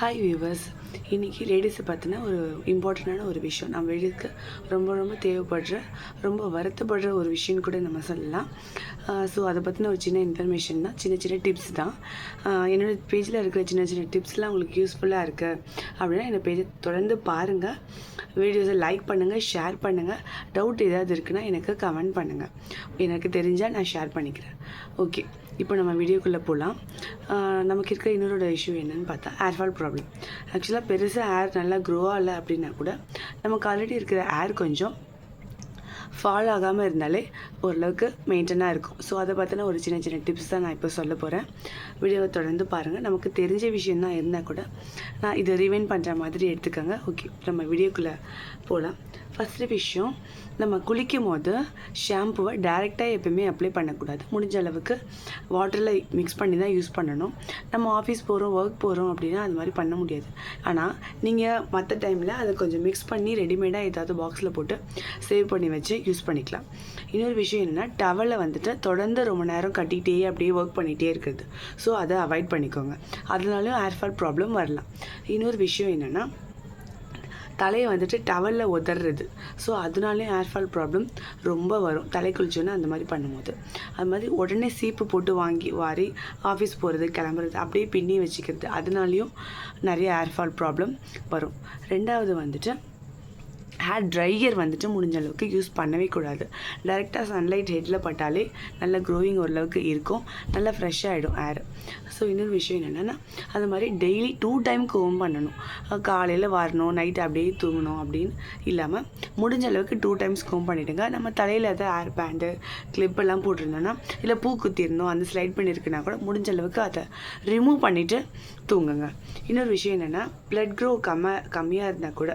Hi viewers, இன்றைக்கி லேடிஸை பற்றின ஒரு இம்பார்ட்டண்ட்டான ஒரு விஷயம் நம்ம வீட்டுக்கு ரொம்ப தேவைப்படுற ரொம்ப வருத்தப்படுற ஒரு விஷயம்னு கூட நம்ம சொல்லலாம். ஸோ அதை பற்றின ஒரு சின்ன இன்ஃபர்மேஷன் தான், சின்ன டிப்ஸ் தான். என்னோடய பேஜில் இருக்கிற சின்ன டிப்ஸ்லாம் உங்களுக்கு யூஸ்ஃபுல்லாக இருக்குது அப்படின்னா என்னோடய பேஜை தொடர்ந்து பாருங்கள், வீடியோஸை லைக் பண்ணுங்கள், ஷேர் பண்ணுங்கள். டவுட் ஏதாவது இருக்குன்னா எனக்கு கமெண்ட் பண்ணுங்கள், எனக்கு தெரிஞ்சால் நான் ஷேர் பண்ணிக்கிறேன். ஓகே, இப்போ நம்ம வீடியோக்குள்ளே போகலாம். நமக்கு இருக்கிற இன்னொரு இஷ்யூ என்னென்னு பார்த்தா ஹேர் ஃபால் ப்ராப்ளம். ஆக்சுவலாக பெருசாக ஹேர் நல்லா க்ரோ ஆகலை அப்படின்னா கூட நமக்கு ஆல்ரெடி இருக்கிற ஹேர் கொஞ்சம் ஃபால் ஆகாமல் இருந்தாலே ஓரளவுக்கு மெயின்டைனாக இருக்கும். ஸோ அதை பற்றின ஒரு சின்ன டிப்ஸ் தான் நான் இப்போ சொல்ல போகிறேன். வீடியோவை தொடர்ந்து பாருங்கள். நமக்கு தெரிஞ்ச விஷயந்தான் இருந்தால் கூட நான் இதை ரிவைண்ட் பண்ணுற மாதிரி எடுத்துக்கோங்க. ஓகே, நம்ம வீடியோக்குள்ளே போகலாம். ஃபஸ்ட்டு விஷயம், நம்ம குளிக்கும் போது ஷாம்புவை டைரெக்டாக எப்போயுமே அப்ளை பண்ணக்கூடாது. முடிஞ்ச அளவுக்கு வாட்டரில் மிக்ஸ் பண்ணி தான் யூஸ் பண்ணணும். நம்ம ஆஃபீஸ் போகிறோம், ஒர்க் போகிறோம் அப்படின்னா அது மாதிரி பண்ண முடியாது. ஆனால் நீங்கள் மற்ற டைமில் அதை கொஞ்சம் மிக்ஸ் பண்ணி ரெடிமேடாக ஏதாவது பாக்ஸில் போட்டு சேவ் பண்ணி வச்சு யூஸ் பண்ணிக்கலாம். இன்னொரு விஷயம் என்னென்னா, டவலை வந்துட்டு தொடர்ந்து ரொம்ப நேரம் கட்டிகிட்டே அப்படியே ஒர்க் பண்ணிகிட்டே இருக்குது. ஸோ அதை அவாய்ட் பண்ணிக்கோங்க, அதனாலும் ஹேர் ஃபால் ப்ராப்ளம் வரலாம். இன்னொரு விஷயம் என்னென்னா, தலையை வந்துட்டு டவலில் உதறது. ஸோ அதனாலேயும் ஹேர் ஃபால் ப்ராப்ளம் ரொம்ப வரும். தலை குளிச்சோன்னா அந்த மாதிரி பண்ணும்போது அது மாதிரி உடனே சீப்பு போட்டு வாரி ஆஃபீஸ் போகிறது, கிளம்புறது, அப்படியே பின்னி வச்சுக்கிறது, அதனாலேயும் நிறைய ஹேர் ஃபால் ப்ராப்ளம் வரும். ரெண்டாவது வந்துட்டு ஹேர் ட்ரையர் வந்துட்டு முடிஞ்ச அளவுக்கு யூஸ் பண்ணவே கூடாது. டைரெக்டாக சன்லைட் ஹெட்டில் பட்டாலே நல்ல க்ரோவிங் ஓரளவுக்கு இருக்கும், நல்லா ஃப்ரெஷ்ஷாகிடும் ஹேர். ஸோ இன்னொரு விஷயம் என்னென்னா, அது மாதிரி டெய்லி 2 டைம் கோம் பண்ணணும். காலையில் வரணும், நைட்டு அப்படியே தூங்கணும் அப்படின்னு இல்லாமல் முடிஞ்ச அளவுக்கு 2 டைம்ஸ் கோம் பண்ணிவிடுங்க. நம்ம தலையில் எதாவது ஹேர் பேண்டு கிளிப்பெல்லாம் போட்டிருந்தோன்னா, இல்லை பூ குத்திருந்தோம் அந்த ஸ்லைட் பண்ணியிருக்குன்னா கூட முடிஞ்ச அளவுக்கு அதை ரிமூவ் பண்ணிவிட்டு தூங்குங்க. இன்னொரு விஷயம் என்னென்னா, ப்ளட் க்ரோ கம்மியாக இருந்தால் கூட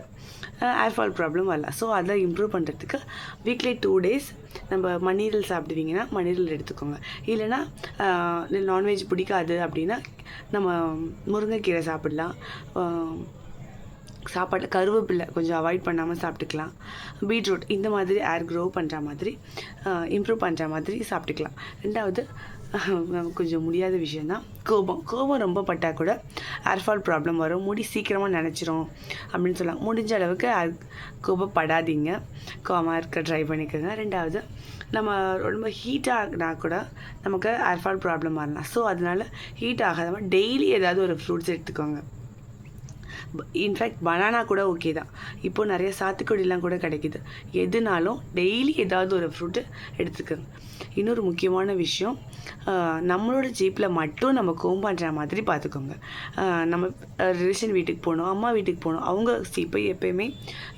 ஹேர் ஃபால் ப்ராப்ளம் வரலாம். ஸோ அதை இம்ப்ரூவ் பண்ணுறதுக்கு வீக்லி 2 டேஸ் நம்ம மண்ணீரல் சாப்பிடுவீங்கன்னா மண்ணீரல் எடுத்துக்கோங்க. இல்லைனா நான்வெஜ் பிடிக்காது அப்படின்னா நம்ம முருங்கைக்கீரை சாப்பிடலாம். சாப்பாட்டில் கருவேப்பிலை கொஞ்சம் அவாய்ட் பண்ணாமல் சாப்பிட்டுக்கலாம். பீட்ரூட் இந்த மாதிரி ஹேர் க்ரோ பண்ணுற மாதிரி இம்ப்ரூவ் பண்ணுற மாதிரி சாப்பிட்டுக்கலாம். ரெண்டாவது கொஞ்சம் முடியாத விஷயந்தான் கோபம் ரொம்ப பட்டால் கூட ஹேர் ஃபால் ப்ராப்ளம் வரும். முடி சீக்கிரமாக நினச்சிரும் அப்படின்னு சொல்லலாம். முடிஞ்ச அளவுக்கு கோபப்படாதீங்க, கோவமாக இருக்க ட்ரை பண்ணிக்கோங்க. ரெண்டாவது, நம்ம ரொம்ப ஹீட்டாகினா கூட நமக்கு ஹேர் ஃபால் ப்ராப்ளம் வரலாம். ஸோ அதனால் ஹீட் ஆகாதவங்க டெய்லி ஏதாவது ஒரு ஃப்ரூட்ஸ் எடுத்துக்கோங்க. இன்ஃபேக்ட் பனானா கூட ஓகே தான், இப்போது நிறைய சாத்துக்குடிலாம் கூட கிடைக்கிது. எதுனாலும் டெய்லி ஏதாவது ஒரு ஃப்ரூட்டு எடுத்துக்கோங்க. இன்னொரு முக்கியமான விஷயம், நம்மளோட ஜீப்பில் மட்டும் நம்ம கோம் பண்ணுற மாதிரி பார்த்துக்கோங்க. நம்ம ரிலேஷன் வீட்டுக்கு போகணும், அம்மா வீட்டுக்கு போகணும், அவங்க ஜீப்பை எப்போயுமே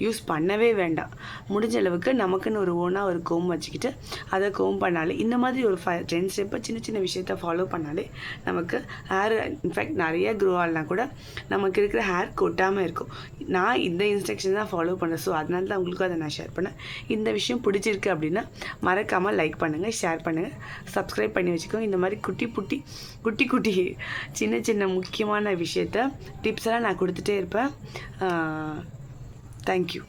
யூஸ் பண்ணவே வேண்டாம். முடிஞ்ச அளவுக்கு நமக்குன்னு ஒரு ஓனாக ஒரு கோம் வச்சுக்கிட்டு அதை கோம் பண்ணாலே, இந்த மாதிரி ஒரு 10 ஸ்டெப்பை சின்ன விஷயத்தை ஃபாலோ பண்ணாலே நமக்கு ஹேர் இன்ஃபேக்ட் நிறைய க்ரோ ஆகலாம் கூட நமக்கு இருக்கிற ஹேர் கொட்டாமல் இருக்கும். நான் இந்த இன்ஸ்ட்ரக்ஷன் தான் ஃபாலோ பண்ணேன். ஸோ அதனால தான் உங்களுக்கும் அதை நான் ஷேர் பண்ணேன். இந்த விஷயம் பிடிச்சிருக்கு அப்படின்னா மறக்காமல் லைக் பண்ணுங்கள், ஷேர் பண்ணுங்கள், சப்ஸ்கிரைப் பண்ணி வச்சுக்கோங்க. இந்த மாதிரி குட்டி சின்ன முக்கியமான விஷயத்த டிப்ஸ் எல்லாம் நான் கொடுத்துட்டே இருப்பேன். தேங்க்யூ.